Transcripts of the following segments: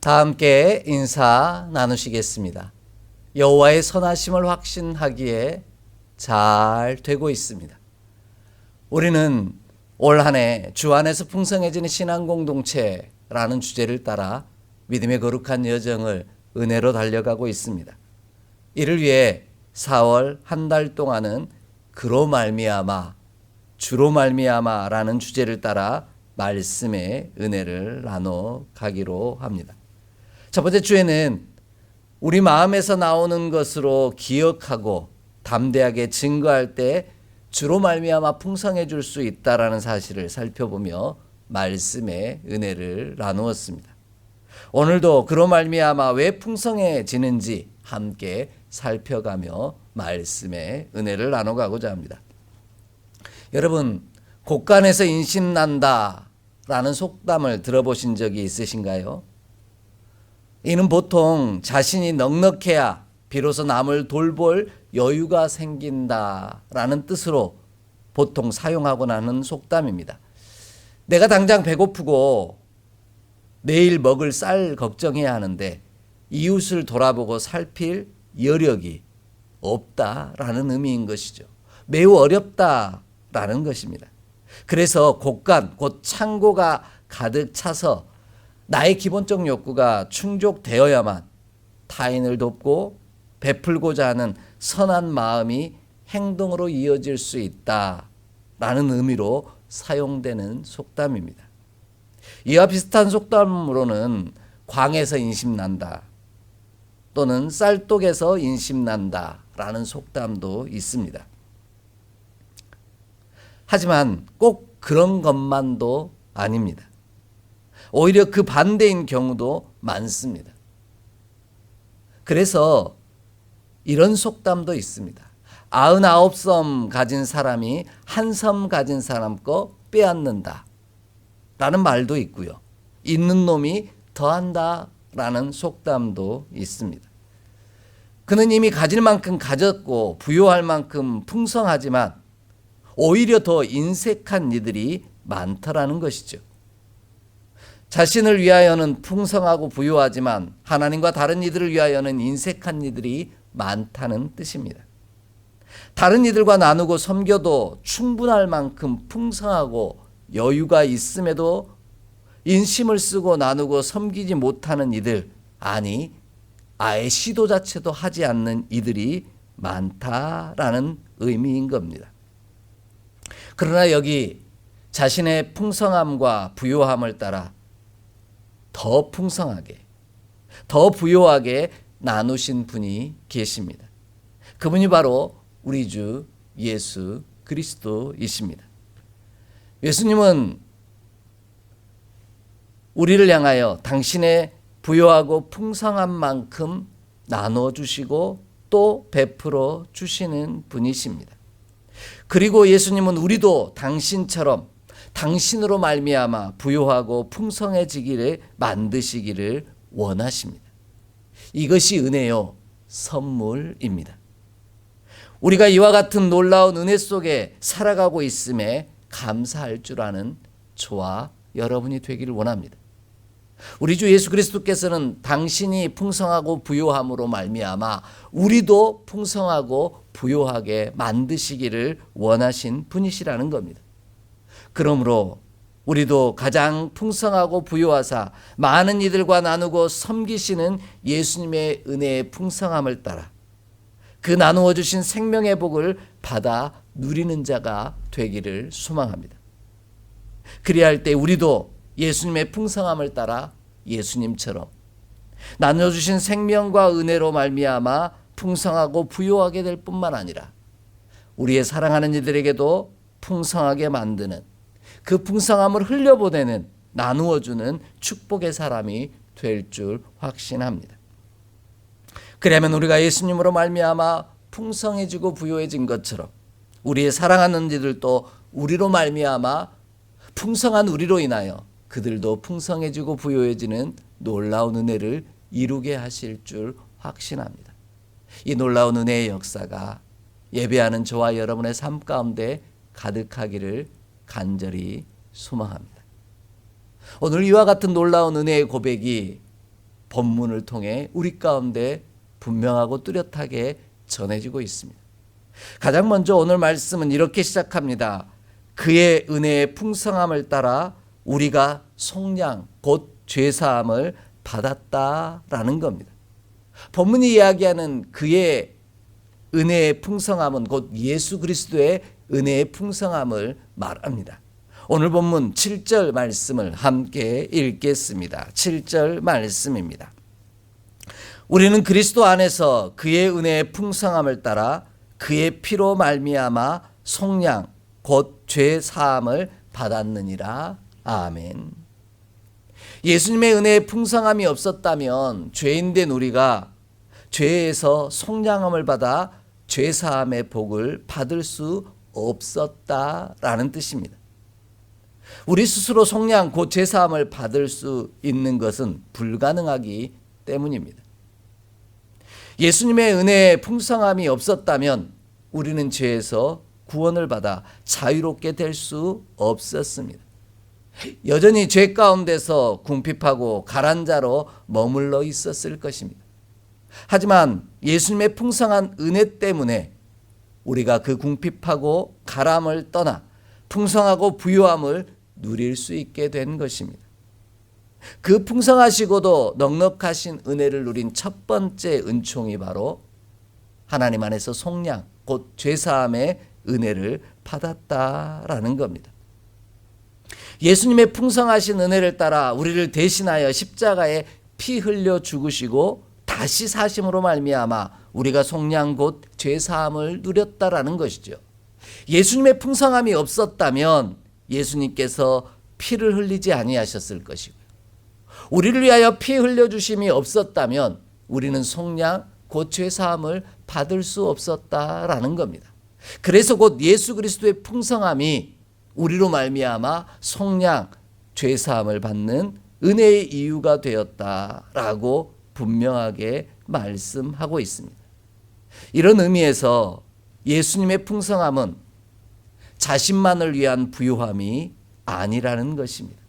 다 함께 인사 나누시겠습니다. 여호와의 선하심을 확신하기에 잘 되고 있습니다. 우리는 올 한 해 주 안에서 풍성해지는 신앙 공동체라는 주제를 따라 믿음의 거룩한 여정을 은혜로 달려가고 있습니다. 이를 위해 4월 한 달 동안은 그로 말미암아, 주로 말미암아라는 주제를 따라 말씀의 은혜를 나눠 가기로 합니다. 첫 번째 주에는 우리 마음에서 나오는 것으로 기억하고 담대하게 증거할 때 주로 말미암아 풍성해질 수 있다라는 사실을 살펴보며 말씀의 은혜를 나누었습니다. 오늘도 그로 말미암아 왜 풍성해지는지 함께 살펴가며 말씀의 은혜를 나눠가고자 합니다. 여러분, 곳간에서 인심난다라는 속담을 들어보신 적이 있으신가요? 이는 보통 자신이 넉넉해야 비로소 남을 돌볼 여유가 생긴다라는 뜻으로 보통 사용하곤 하는 속담입니다. 내가 당장 배고프고 내일 먹을 쌀 걱정해야 하는데 이웃을 돌아보고 살필 여력이 없다라는 의미인 것이죠. 매우 어렵다라는 것입니다. 그래서 곳간, 곧 창고가 가득 차서 나의 기본적 욕구가 충족되어야만 타인을 돕고 베풀고자 하는 선한 마음이 행동으로 이어질 수 있다라는 의미로 사용되는 속담입니다. 이와 비슷한 속담으로는 광에서 인심난다 또는 쌀독에서 인심난다라는 속담도 있습니다. 하지만 꼭 그런 것만도 아닙니다. 오히려 그 반대인 경우도 많습니다. 그래서 이런 속담도 있습니다. 99섬 가진 사람이 한 섬 가진 사람 거 빼앗는다 라는 말도 있고요. 있는 놈이 더한다 라는 속담도 있습니다. 그는 이미 가질 만큼 가졌고 부유할 만큼 풍성하지만 오히려 더 인색한 이들이 많더라는 것이죠. 자신을 위하여는 풍성하고 부유하지만 하나님과 다른 이들을 위하여는 인색한 이들이 많다는 뜻입니다. 다른 이들과 나누고 섬겨도 충분할 만큼 풍성하고 여유가 있음에도 인심을 쓰고 나누고 섬기지 못하는 이들, 아니 아예 시도 자체도 하지 않는 이들이 많다라는 의미인 겁니다. 그러나 여기 자신의 풍성함과 부유함을 따라 더 풍성하게, 더 부유하게 나누신 분이 계십니다. 그분이 바로 우리 주 예수 그리스도이십니다. 예수님은 우리를 향하여 당신의 부유하고 풍성한 만큼 나눠주시고 또 베풀어 주시는 분이십니다. 그리고 예수님은 우리도 당신처럼 당신으로 말미암아 부유하고 풍성해지기를 만드시기를 원하십니다. 이것이 은혜요, 선물입니다. 우리가 이와 같은 놀라운 은혜 속에 살아가고 있음에 감사할 줄 아는 저와 여러분이 되기를 원합니다. 우리 주 예수 그리스도께서는 당신이 풍성하고 부유함으로 말미암아 우리도 풍성하고 부유하게 만드시기를 원하신 분이시라는 겁니다. 그러므로 우리도 가장 풍성하고 부유하사 많은 이들과 나누고 섬기시는 예수님의 은혜의 풍성함을 따라 그 나누어 주신 생명의 복을 받아 누리는 자가 되기를 소망합니다. 그리할 때 우리도 예수님의 풍성함을 따라 예수님처럼 나누어 주신 생명과 은혜로 말미암아 풍성하고 부유하게 될 뿐만 아니라 우리의 사랑하는 이들에게도 풍성하게 만드는, 그 풍성함을 흘려보내는, 나누어주는 축복의 사람이 될 줄 확신합니다. 그러면 우리가 예수님으로 말미암아 풍성해지고 부유해진 것처럼 우리의 사랑하는 이들도 우리로 말미암아 풍성한 우리로 인하여 그들도 풍성해지고 부유해지는 놀라운 은혜를 이루게 하실 줄 확신합니다. 이 놀라운 은혜의 역사가 예배하는 저와 여러분의 삶 가운데 가득하기를 간절히 소망합니다. 오늘 이와 같은 놀라운 은혜의 고백이 본문을 통해 우리 가운데 분명하고 뚜렷하게 전해지고 있습니다. 가장 먼저 오늘 말씀은 이렇게 시작합니다. 그의 은혜의 풍성함을 따라 우리가 속량 곧 죄사함을 받았다라는 겁니다. 본문이 이야기하는 그의 은혜의 풍성함은 곧 예수 그리스도의 은혜의 풍성함을 말합니다. 오늘 본문 7절 말씀을 함께 읽겠습니다. 7절 말씀입니다. 우리는 그리스도 안에서 그의 은혜의 풍성함을 따라 그의 피로 말미암아 속량 곧 죄 사함을 받았느니라. 아멘. 예수님의 은혜의 풍성함이 없었다면 죄인된 우리가 죄에서 속량함을 받아 죄 사함의 복을 받을 수 없었다라는 뜻입니다. 우리 스스로 속량 곧 죄 사함을 받을 수 있는 것은 불가능하기 때문입니다. 예수님의 은혜의 풍성함이 없었다면 우리는 죄에서 구원을 받아 자유롭게 될 수 없었습니다. 여전히 죄 가운데서 궁핍하고 가난자로 머물러 있었을 것입니다. 하지만 예수님의 풍성한 은혜 때문에 우리가 그 궁핍하고 가람을 떠나 풍성하고 부유함을 누릴 수 있게 된 것입니다. 그 풍성하시고도 넉넉하신 은혜를 누린 첫 번째 은총이 바로 하나님 안에서 속량 곧 죄사함의 은혜를 받았다라는 겁니다. 예수님의 풍성하신 은혜를 따라 우리를 대신하여 십자가에 피 흘려 죽으시고 다시 사심으로 말미암아 우리가 속량 곧 죄사함을 누렸다라는 것이죠. 예수님의 풍성함이 없었다면 예수님께서 피를 흘리지 아니하셨을 것이고요. 우리를 위하여 피 흘려주심이 없었다면 우리는 속량 곧 죄사함을 받을 수 없었다라는 겁니다. 그래서 곧 예수 그리스도의 풍성함이 우리로 말미암아 속량 죄사함을 받는 은혜의 이유가 되었다라고 분명하게 말씀하고 있습니다. 이런 의미에서 예수님의 풍성함은 자신만을 위한 부유함이 아니라는 것입니다.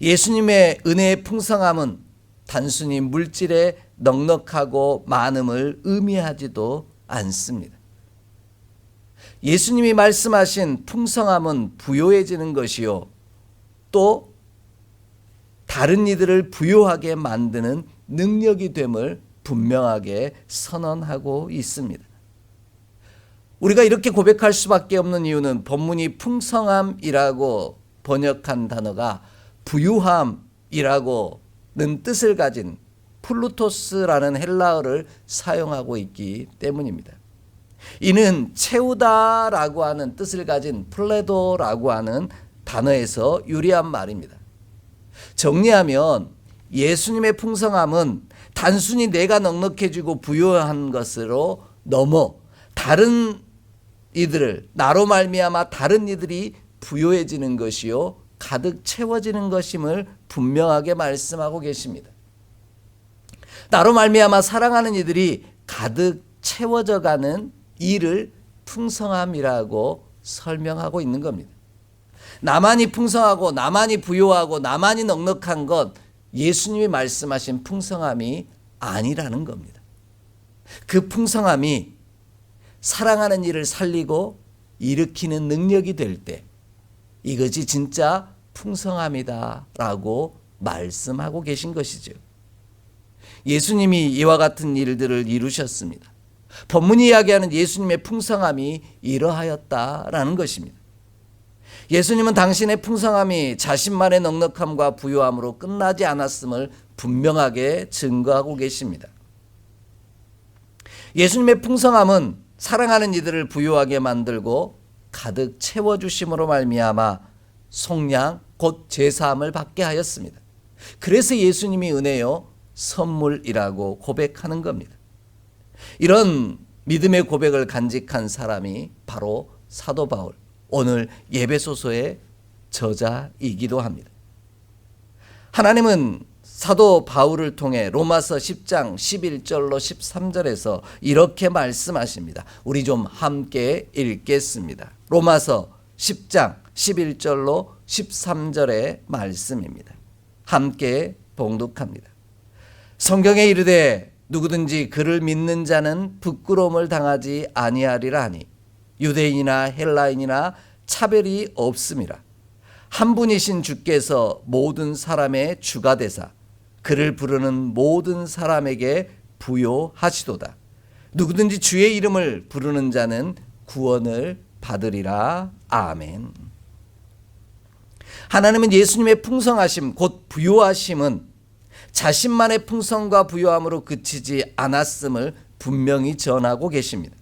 예수님의 은혜의 풍성함은 단순히 물질의 넉넉하고 많음을 의미하지도 않습니다. 예수님이 말씀하신 풍성함은 부요해지는 것이요, 또 다른 이들을 부요하게 만드는 능력이 됨을 분명하게 선언하고 있습니다. 우리가 이렇게 고백할 수밖에 없는 이유는 본문이 풍성함이라고 번역한 단어가 부유함이라고는 뜻을 가진 플루토스라는 헬라어를 사용하고 있기 때문입니다. 이는 채우다라고 하는 뜻을 가진 플레도라고 하는 단어에서 유래한 말입니다. 정리하면 예수님의 풍성함은 단순히 내가 넉넉해지고 부유한 것으로 넘어 다른 이들을, 나로 말미암아 다른 이들이 부유해지는 것이요 가득 채워지는 것임을 분명하게 말씀하고 계십니다. 나로 말미암아 사랑하는 이들이 가득 채워져가는 이를 풍성함이라고 설명하고 있는 겁니다. 나만이 풍성하고 나만이 부유하고 나만이 넉넉한 것, 예수님이 말씀하신 풍성함이 아니라는 겁니다. 그 풍성함이 사랑하는 이를 살리고 일으키는 능력이 될 때 이것이 진짜 풍성함이다라고 말씀하고 계신 것이죠. 예수님이 이와 같은 일들을 이루셨습니다. 본문이 이야기하는 예수님의 풍성함이 이러하였다라는 것입니다. 예수님은 당신의 풍성함이 자신만의 넉넉함과 부유함으로 끝나지 않았음을 분명하게 증거하고 계십니다. 예수님의 풍성함은 사랑하는 이들을 부유하게 만들고 가득 채워주심으로 말미암아 속량 곧 제사함을 받게 하였습니다. 그래서 예수님이 은혜요 선물이라고 고백하는 겁니다. 이런 믿음의 고백을 간직한 사람이 바로 사도 바울, 오늘 예배소서의 저자이기도 합니다. 하나님은 사도 바울을 통해 로마서 10장 11절로 13절에서 이렇게 말씀하십니다. 우리 좀 함께 읽겠습니다. 로마서 10장 11절로 13절의 말씀입니다. 함께 봉독합니다. 성경에 이르되 누구든지 그를 믿는 자는 부끄러움을 당하지 아니하리라 하니 유대인이나 헬라인이나 차별이 없음이라. 한 분이신 주께서 모든 사람의 주가 되사 그를 부르는 모든 사람에게 부요하시도다. 누구든지 주의 이름을 부르는 자는 구원을 받으리라. 아멘. 하나님은 예수님의 풍성하심 곧 부요하심은 자신만의 풍성과 부요함으로 그치지 않았음을 분명히 전하고 계십니다.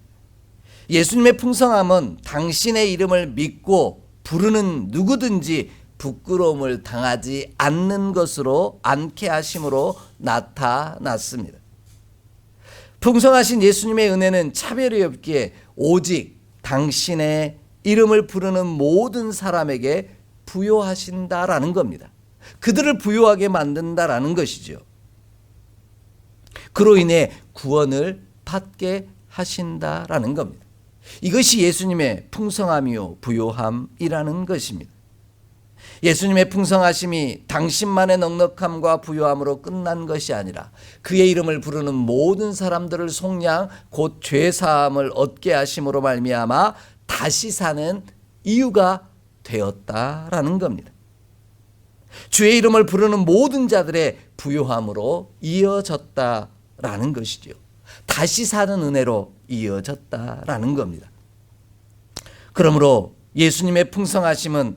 예수님의 풍성함은 당신의 이름을 믿고 부르는 누구든지 부끄러움을 당하지 않는 것으로 않게 하심으로 나타났습니다. 풍성하신 예수님의 은혜는 차별이 없기에 오직 당신의 이름을 부르는 모든 사람에게 부요하신다라는 겁니다. 그들을 부요하게 만든다라는 것이죠. 그로 인해 구원을 받게 하신다라는 겁니다. 이것이 예수님의 풍성함이요 부요함이라는 것입니다. 예수님의 풍성하심이 당신만의 넉넉함과 부요함으로 끝난 것이 아니라 그의 이름을 부르는 모든 사람들을 속량 곧 죄사함을 얻게 하심으로 말미암아 다시 사는 이유가 되었다라는 겁니다. 주의 이름을 부르는 모든 자들의 부요함으로 이어졌다라는 것이죠. 다시 사는 은혜로 이어졌다라는 겁니다. 그러므로 예수님의 풍성하심은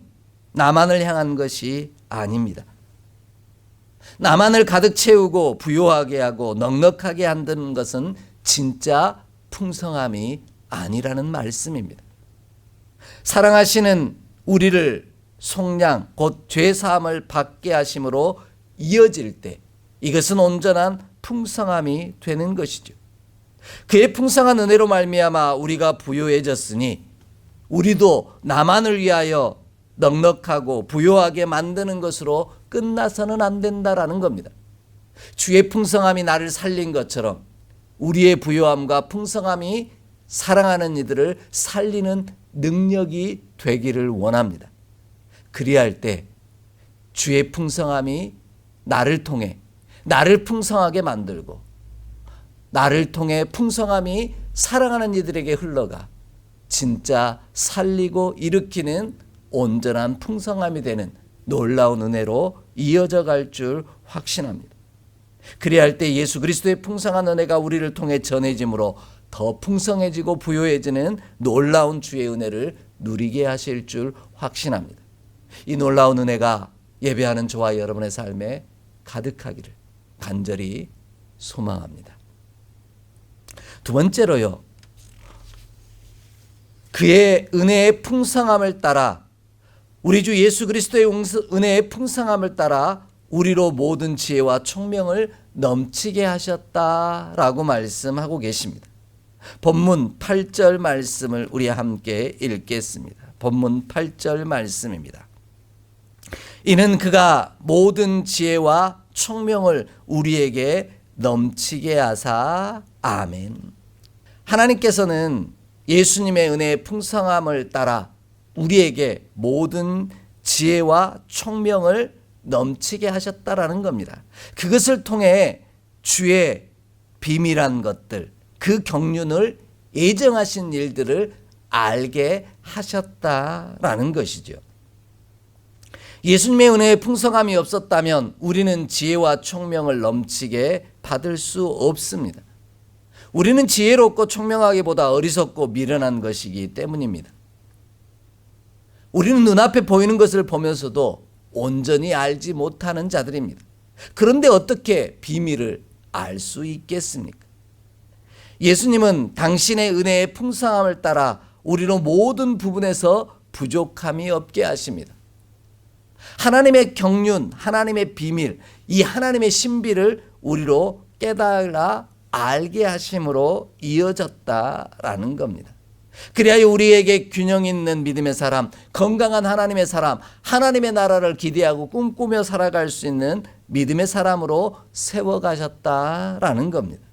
나만을 향한 것이 아닙니다. 나만을 가득 채우고 부요하게 하고 넉넉하게 한다는 것은 진짜 풍성함이 아니라는 말씀입니다. 사랑하시는 우리를 속량 곧 죄사함을 받게 하심으로 이어질 때 이것은 온전한 풍성함이 되는 것이죠. 그의 풍성한 은혜로 말미암아 우리가 부요해졌으니 우리도 나만을 위하여 넉넉하고 부요하게 만드는 것으로 끝나서는 안 된다라는 겁니다. 주의 풍성함이 나를 살린 것처럼 우리의 부요함과 풍성함이 사랑하는 이들을 살리는 능력이 되기를 원합니다. 그리할 때 주의 풍성함이 나를 통해 나를 풍성하게 만들고 나를 통해 풍성함이 사랑하는 이들에게 흘러가 진짜 살리고 일으키는 온전한 풍성함이 되는 놀라운 은혜로 이어져 갈 줄 확신합니다. 그리할 때 예수 그리스도의 풍성한 은혜가 우리를 통해 전해짐으로 더 풍성해지고 부요해지는 놀라운 주의 은혜를 누리게 하실 줄 확신합니다. 이 놀라운 은혜가 예배하는 저와 여러분의 삶에 가득하기를 간절히 소망합니다. 두 번째로요, 그의 은혜의 풍성함을 따라 우리 주 예수 그리스도의 은혜의 풍성함을 따라 우리로 모든 지혜와 총명을 넘치게 하셨다라고 말씀하고 계십니다. 본문 8절 말씀을 우리 함께 읽겠습니다. 본문 8절 말씀입니다. 이는 그가 모든 지혜와 총명을 우리에게 넘치게 하사. 아멘. 하나님께서는 예수님의 은혜의 풍성함을 따라 우리에게 모든 지혜와 총명을 넘치게 하셨다라는 겁니다. 그것을 통해 주의 비밀한 것들, 그 경륜을 예정하신 일들을 알게 하셨다라는 것이죠. 예수님의 은혜의 풍성함이 없었다면 우리는 지혜와 총명을 넘치게 받을 수 없습니다. 우리는 지혜롭고 총명하기보다 어리석고 미련한 것이기 때문입니다. 우리는 눈앞에 보이는 것을 보면서도 온전히 알지 못하는 자들입니다. 그런데 어떻게 비밀을 알 수 있겠습니까? 예수님은 당신의 은혜의 풍성함을 따라 우리로 모든 부분에서 부족함이 없게 하십니다. 하나님의 경륜, 하나님의 비밀, 이 하나님의 신비를 우리로 깨달아 알게 하심으로 이어졌다라는 겁니다. 그리하여 우리에게 균형 있는 믿음의 사람, 건강한 하나님의 사람, 하나님의 나라를 기대하고 꿈꾸며 살아갈 수 있는 믿음의 사람으로 세워가셨다라는 겁니다.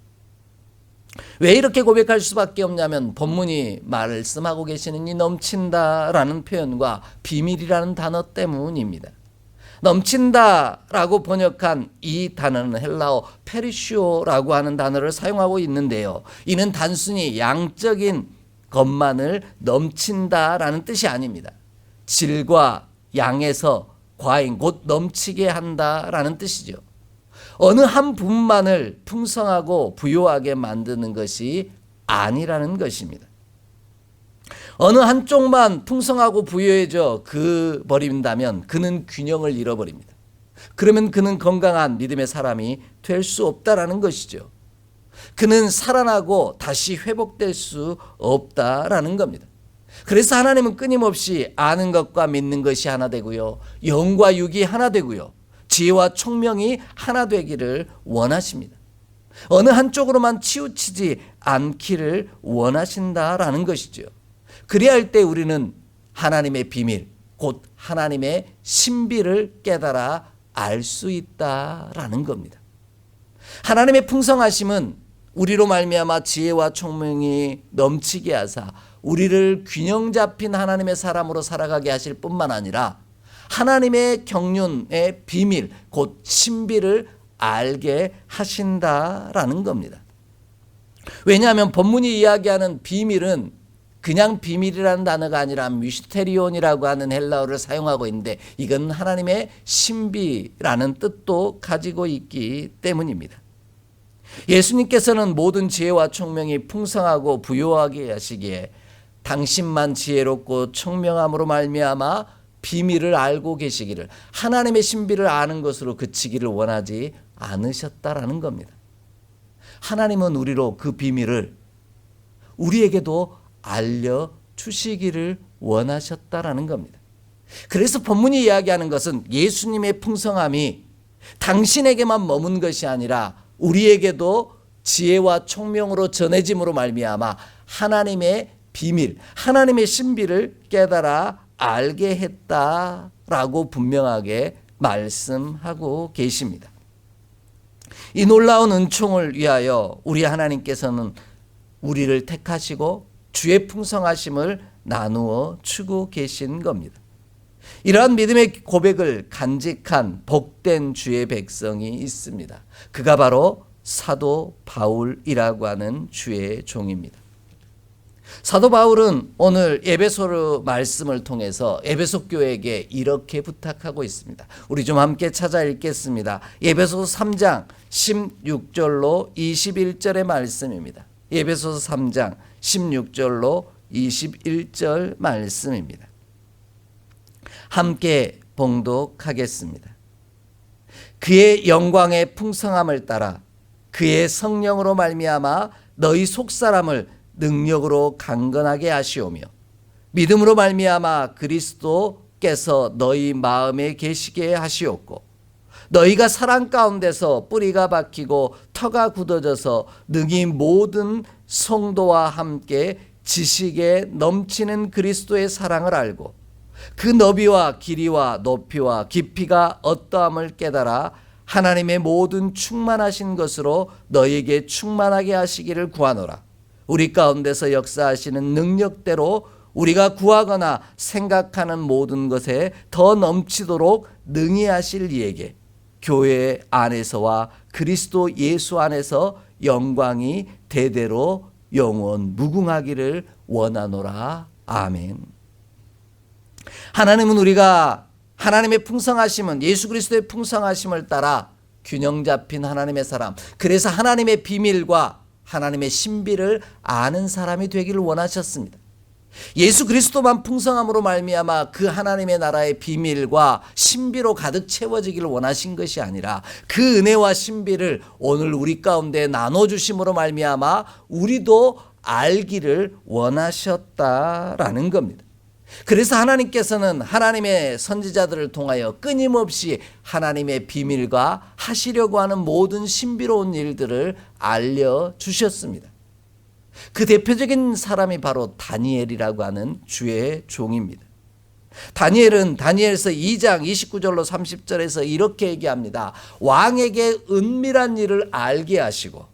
왜 이렇게 고백할 수밖에 없냐면 본문이 말씀하고 계시는 이 넘친다라는 표현과 비밀이라는 단어 때문입니다. 넘친다라고 번역한 이 단어는 헬라어 페리시오라고 하는 단어를 사용하고 있는데요. 이는 단순히 양적인 것만을 넘친다라는 뜻이 아닙니다. 질과 양에서 과잉, 곧 넘치게 한다라는 뜻이죠. 어느 한 부분만을 풍성하고 부요하게 만드는 것이 아니라는 것입니다. 어느 한쪽만 풍성하고 부유해져 버린다면 그는 균형을 잃어버립니다. 그러면 그는 건강한 믿음의 사람이 될 수 없다라는 것이죠. 그는 살아나고 다시 회복될 수 없다라는 겁니다. 그래서 하나님은 끊임없이 아는 것과 믿는 것이 하나 되고요, 영과 육이 하나 되고요, 지혜와 총명이 하나 되기를 원하십니다. 어느 한쪽으로만 치우치지 않기를 원하신다라는 것이죠. 그래야 할 때 우리는 하나님의 비밀, 곧 하나님의 신비를 깨달아 알 수 있다라는 겁니다. 하나님의 풍성하심은 우리로 말미암아 지혜와 총명이 넘치게 하사 우리를 균형 잡힌 하나님의 사람으로 살아가게 하실 뿐만 아니라 하나님의 경륜의 비밀, 곧 신비를 알게 하신다라는 겁니다. 왜냐하면 본문이 이야기하는 비밀은 그냥 비밀이라는 단어가 아니라 미스테리온이라고 하는 헬라어를 사용하고 있는데, 이건 하나님의 신비라는 뜻도 가지고 있기 때문입니다. 예수님께서는 모든 지혜와 총명이 풍성하고 부요하게 하시기에 당신만 지혜롭고 총명함으로 말미암아 비밀을 알고 계시기를, 하나님의 신비를 아는 것으로 그치기를 원하지 않으셨다라는 겁니다. 하나님은 우리로 그 비밀을 우리에게도 알려주시기를 원하셨다라는 겁니다. 그래서 본문이 이야기하는 것은 예수님의 풍성함이 당신에게만 머문 것이 아니라 우리에게도 지혜와 총명으로 전해짐으로 말미암아 하나님의 비밀, 하나님의 신비를 깨달아 알게 했다라고 분명하게 말씀하고 계십니다. 이 놀라운 은총을 위하여 우리 하나님께서는 우리를 택하시고 주의 풍성하심을 나누어 주고 계신 겁니다. 이러한 믿음의 고백을 간직한 복된 주의 백성이 있습니다. 그가 바로 사도 바울이라고 하는 주의 종입니다. 사도 바울은 오늘 에베소 말씀을 통해서 에베소 교회에게 이렇게 부탁하고 있습니다. 우리 좀 함께 찾아 읽겠습니다. 에베소 3장 16절로 21절의 말씀입니다. 에베소 3장 16절로 21절 말씀입니다. 함께 봉독하겠습니다. 그의 영광의 풍성함을 따라 그의 성령으로 말미암아 너희 속사람을 능력으로 강건하게 하시오며 믿음으로 말미암아 그리스도께서 너희 마음에 계시게 하시옵고 너희가 사랑 가운데서 뿌리가 박히고 터가 굳어져서 능히 모든 성도와 함께 지식에 넘치는 그리스도의 사랑을 알고 그 너비와 길이와 높이와 깊이가 어떠함을 깨달아 하나님의 모든 충만하신 것으로 너희에게 충만하게 하시기를 구하노라. 우리 가운데서 역사하시는 능력대로 우리가 구하거나 생각하는 모든 것에 더 넘치도록 능히 하실 이에게 교회 안에서와 그리스도 예수 안에서 영광이 대대로 영원 무궁하기를 원하노라. 아멘. 하나님은 우리가 하나님의 풍성하심은 예수 그리스도의 풍성하심을 따라 균형 잡힌 하나님의 사람, 그래서 하나님의 비밀과 하나님의 신비를 아는 사람이 되기를 원하셨습니다. 예수 그리스도만 풍성함으로 말미암아 그 하나님의 나라의 비밀과 신비로 가득 채워지기를 원하신 것이 아니라 그 은혜와 신비를 오늘 우리 가운데 나눠주심으로 말미암아 우리도 알기를 원하셨다라는 겁니다. 그래서 하나님께서는 하나님의 선지자들을 통하여 끊임없이 하나님의 비밀과 하시려고 하는 모든 신비로운 일들을 알려주셨습니다. 그 대표적인 사람이 바로 다니엘이라고 하는 주의 종입니다. 다니엘은 다니엘서 2장 29절로 30절에서 이렇게 얘기합니다. 왕에게 은밀한 일을 알게 하시고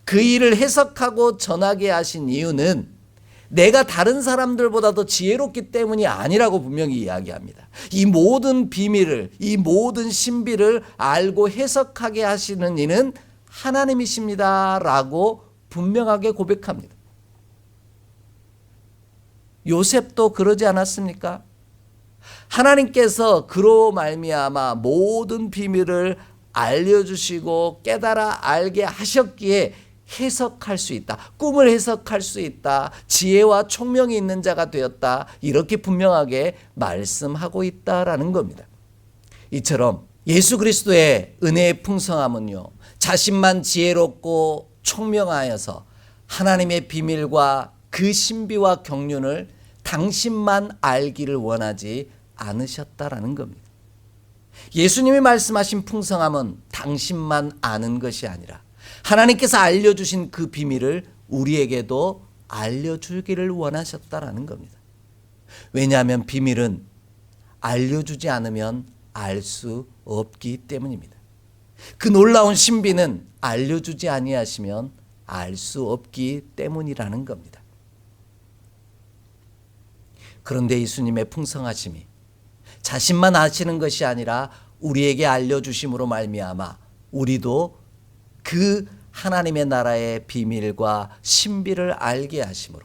그 일을 해석하고 전하게 하신 이유는 내가 다른 사람들보다 더 지혜롭기 때문이 아니라고 분명히 이야기합니다. 이 모든 비밀을, 이 모든 신비를 알고 해석하게 하시는 이는 하나님이십니다 라고 분명하게 고백합니다. 요셉도 그러지 않았습니까? 하나님께서 그로 말미암아 모든 비밀을 알려주시고 깨달아 알게 하셨기에 해석할 수 있다. 꿈을 해석할 수 있다. 지혜와 총명이 있는 자가 되었다. 이렇게 분명하게 말씀하고 있다라는 겁니다. 이처럼 예수 그리스도의 은혜의 풍성함은요, 자신만 지혜롭고 총명하여서 하나님의 비밀과 그 신비와 경륜을 당신만 알기를 원하지 않으셨다라는 겁니다. 예수님이 말씀하신 풍성함은 당신만 아는 것이 아니라 하나님께서 알려주신 그 비밀을 우리에게도 알려주기를 원하셨다라는 겁니다. 왜냐하면 비밀은 알려주지 않으면 알 수 없기 때문입니다. 그 놀라운 신비는 알려주지 아니하시면 알 수 없기 때문이라는 겁니다. 그런데 예수님의 풍성하심이 자신만 아시는 것이 아니라 우리에게 알려주심으로 말미암아 우리도 그 하나님의 나라의 비밀과 신비를 알게 하심으로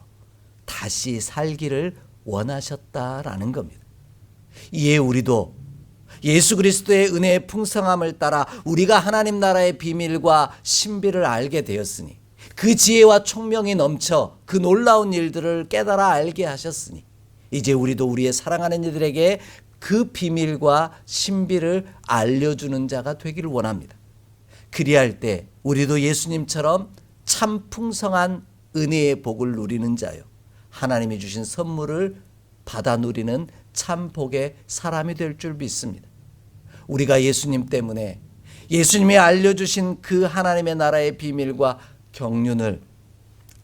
다시 살기를 원하셨다라는 겁니다. 이에 우리도 예수 그리스도의 은혜의 풍성함을 따라 우리가 하나님 나라의 비밀과 신비를 알게 되었으니, 그 지혜와 총명이 넘쳐 그 놀라운 일들을 깨달아 알게 하셨으니, 이제 우리도 우리의 사랑하는 이들에게 그 비밀과 신비를 알려주는 자가 되기를 원합니다. 그리할 때 우리도 예수님처럼 참 풍성한 은혜의 복을 누리는 자요, 하나님이 주신 선물을 받아 누리는 참 복의 사람이 될 줄 믿습니다. 우리가 예수님 때문에 예수님이 알려주신 그 하나님의 나라의 비밀과 경륜을,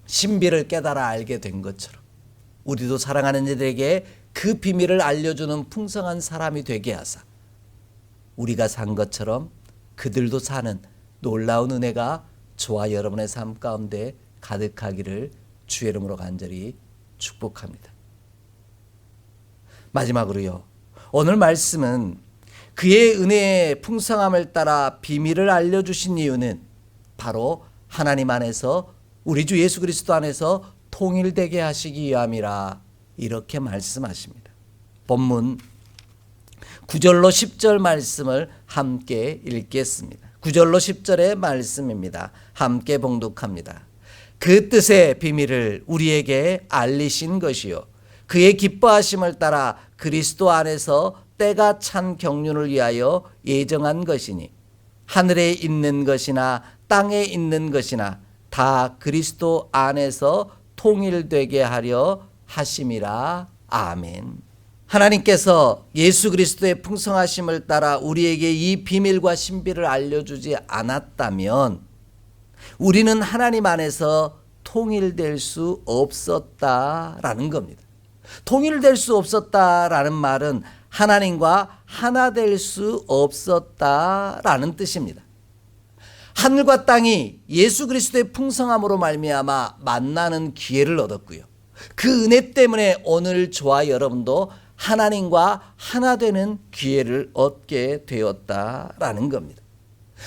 신비를 깨달아 알게 된 것처럼 우리도 사랑하는 이들에게 그 비밀을 알려주는 풍성한 사람이 되게 하사 우리가 산 것처럼 그들도 사는 놀라운 은혜가 저와 여러분의 삶 가운데 가득하기를 주의 이름으로 간절히 축복합니다. 마지막으로요, 오늘 말씀은 그의 은혜의 풍성함을 따라 비밀을 알려주신 이유는 바로 하나님 안에서, 우리 주 예수 그리스도 안에서 통일되게 하시기 위함이라 이렇게 말씀하십니다. 본문 9절로 10절 말씀을 함께 읽겠습니다. 9절로 10절의 말씀입니다. 함께 봉독합니다. 그 뜻의 비밀을 우리에게 알리신 것이요, 그의 기뻐하심을 따라 그리스도 안에서 때가 찬 경륜을 위하여 예정한 것이니, 하늘에 있는 것이나 땅에 있는 것이나 다 그리스도 안에서 통일되게 하려 하심이라. 아멘. 하나님께서 예수 그리스도의 풍성하심을 따라 우리에게 이 비밀과 신비를 알려주지 않았다면 우리는 하나님 안에서 통일될 수 없었다라는 겁니다. 통일될 수 없었다라는 말은 하나님과 하나 될 수 없었다라는 뜻입니다. 하늘과 땅이 예수 그리스도의 풍성함으로 말미암아 만나는 기회를 얻었고요, 그 은혜 때문에 오늘 저와 여러분도 하나님과 하나 되는 기회를 얻게 되었다라는 겁니다.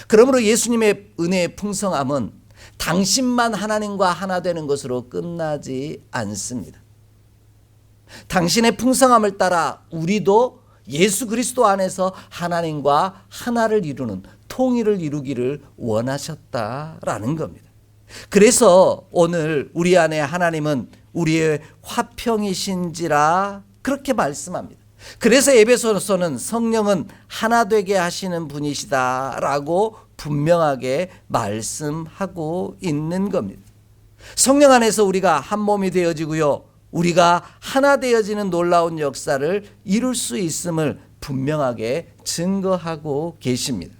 그러므로 예수님의 은혜의 풍성함은 당신만 하나님과 하나 되는 것으로 끝나지 않습니다. 당신의 풍성함을 따라 우리도 예수 그리스도 안에서 하나님과 하나를 이루는, 통일을 이루기를 원하셨다라는 겁니다. 그래서 오늘 우리 안에 하나님은 우리의 화평이신지라 그렇게 말씀합니다. 그래서 에베소서는 성령은 하나 되게 하시는 분이시다라고 분명하게 말씀하고 있는 겁니다. 성령 안에서 우리가 한 몸이 되어지고요, 우리가 하나 되어지는 놀라운 역사를 이룰 수 있음을 분명하게 증거하고 계십니다.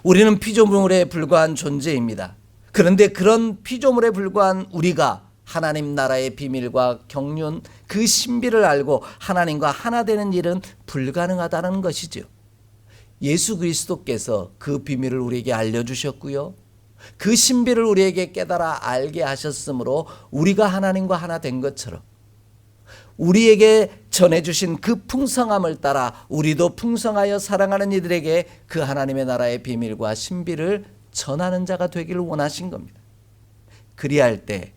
우리는 피조물에 불과한 존재입니다. 그런데 그런 피조물에 불과한 우리가 하나님 나라의 비밀과 경륜, 그 신비를 알고 하나님과 하나 되는 일은 불가능하다는 것이죠. 예수 그리스도께서 그 비밀을 우리에게 알려주셨고요, 그 신비를 우리에게 깨달아 알게 하셨으므로 우리가 하나님과 하나 된 것처럼 우리에게 전해주신 그 풍성함을 따라 우리도 풍성하여 사랑하는 이들에게 그 하나님의 나라의 비밀과 신비를 전하는 자가 되기를 원하신 겁니다. 그리할 때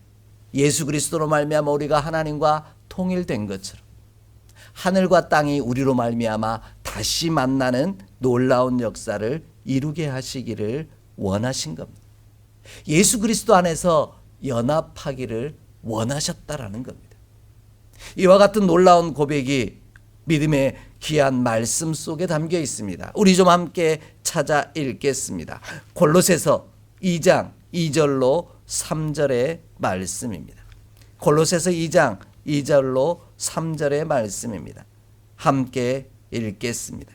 예수 그리스도로 말미암아 우리가 하나님과 통일된 것처럼 하늘과 땅이 우리로 말미암아 다시 만나는 놀라운 역사를 이루게 하시기를 원하신 겁니다. 예수 그리스도 안에서 연합하기를 원하셨다라는 겁니다. 이와 같은 놀라운 고백이 믿음의 귀한 말씀 속에 담겨 있습니다. 우리 좀 함께 찾아 읽겠습니다. 골로새서 2장 2절로 3절의 말씀입니다. 골로새서 2장 2절로 3절의 말씀입니다. 함께 읽겠습니다.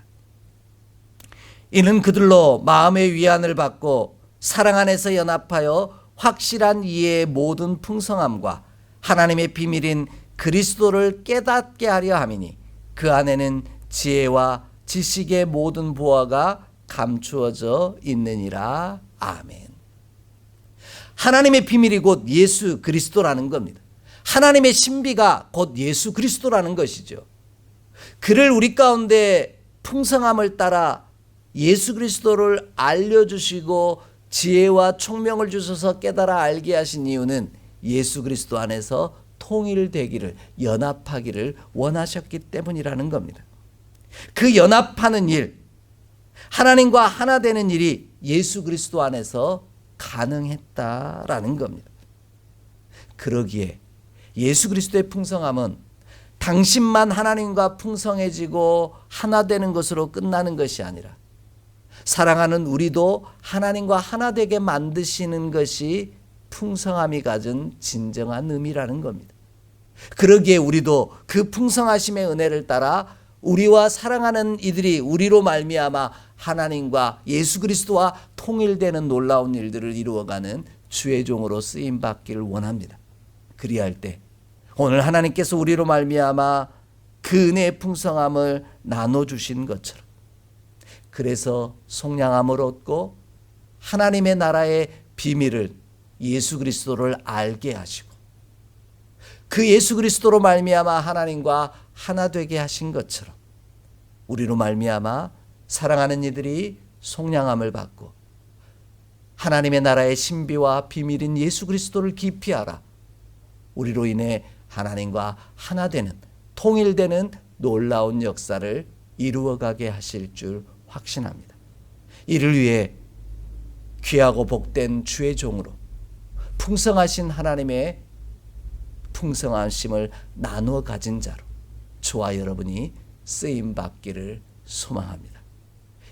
이는 그들로 마음의 위안을 받고 사랑 안에서 연합하여 확실한 이해의 모든 풍성함과 하나님의 비밀인 그리스도를 깨닫게 하려 함이니 그 안에는 지혜와 지식의 모든 보화가 감추어져 있느니라. 아멘. 하나님의 비밀이 곧 예수 그리스도라는 겁니다. 하나님의 신비가 곧 예수 그리스도라는 것이죠. 그를 우리 가운데 풍성함을 따라 예수 그리스도를 알려주시고 지혜와 총명을 주셔서 깨달아 알게 하신 이유는 예수 그리스도 안에서 통일되기를, 연합하기를 원하셨기 때문이라는 겁니다. 그 연합하는 일, 하나님과 하나 되는 일이 예수 그리스도 안에서 가능했다라는 겁니다. 그러기에 예수 그리스도의 풍성함은 당신만 하나님과 풍성해지고 하나 되는 것으로 끝나는 것이 아니라 사랑하는 우리도 하나님과 하나 되게 만드시는 것이 풍성함이 가진 진정한 의미라는 겁니다. 그러기에 우리도 그 풍성하심의 은혜를 따라 우리와 사랑하는 이들이 우리로 말미암아 하나님과 예수 그리스도와 통일되는 놀라운 일들을 이루어가는 주의 종으로 쓰임 받기를 원합니다. 그리할 때 오늘 하나님께서 우리로 말미암아 그 은혜의 풍성함을 나눠주신 것처럼 그래서 속량함을 얻고 하나님의 나라의 비밀을 예수 그리스도를 알게 하시고 그 예수 그리스도로 말미암아 하나님과 하나 되게 하신 것처럼 우리로 말미암아 사랑하는 이들이 속량함을 받고 하나님의 나라의 신비와 비밀인 예수 그리스도를 깊이 알아 우리로 인해 하나님과 하나 되는 통일되는 놀라운 역사를 이루어가게 하실 줄 확신합니다. 이를 위해 귀하고 복된 주의 종으로 풍성하신 하나님의 풍성하심을 나누어 가진 자로 저와 여러분이 쓰임 받기를 소망합니다.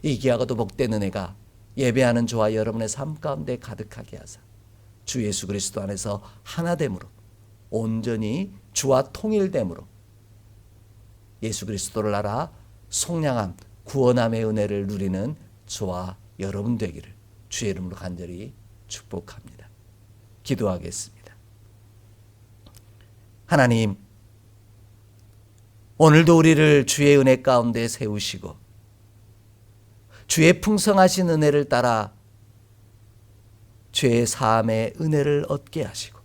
이 귀하고도 복된 은혜가 예배하는 저와 여러분의 삶 가운데 가득하게 하사 주 예수 그리스도 안에서 하나됨으로 온전히 주와 통일됨으로 예수 그리스도를 알아 속량함 구원함의 은혜를 누리는 저와 여러분 되기를 주의 이름으로 간절히 축복합니다. 기도하겠습니다. 하나님, 오늘도 우리를 주의 은혜 가운데 세우시고 주의 풍성하신 은혜를 따라 죄의 사함의 은혜를 얻게 하시고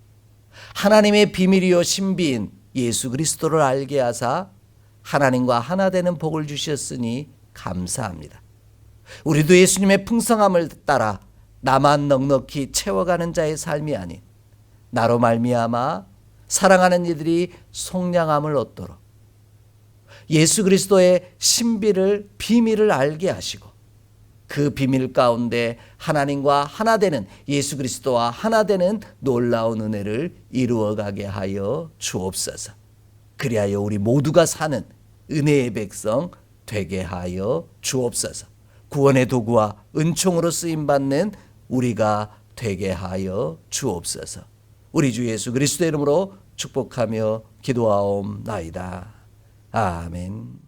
하나님의 비밀이요 신비인 예수 그리스도를 알게 하사 하나님과 하나 되는 복을 주셨으니 감사합니다. 우리도 예수님의 풍성함을 따라 나만 넉넉히 채워가는 자의 삶이 아닌 나로 말미암아 사랑하는 이들이 속량함을 얻도록 예수 그리스도의 신비를 비밀을 알게 하시고 그 비밀 가운데 하나님과 하나 되는 예수 그리스도와 하나 되는 놀라운 은혜를 이루어가게 하여 주옵소서. 그리하여 우리 모두가 사는 은혜의 백성 되게 하여 주옵소서. 구원의 도구와 은총으로 쓰임받는 우리가 되게 하여 주옵소서. 우리 주 예수 그리스도의 이름으로 축복하며 기도하옵나이다. 아멘.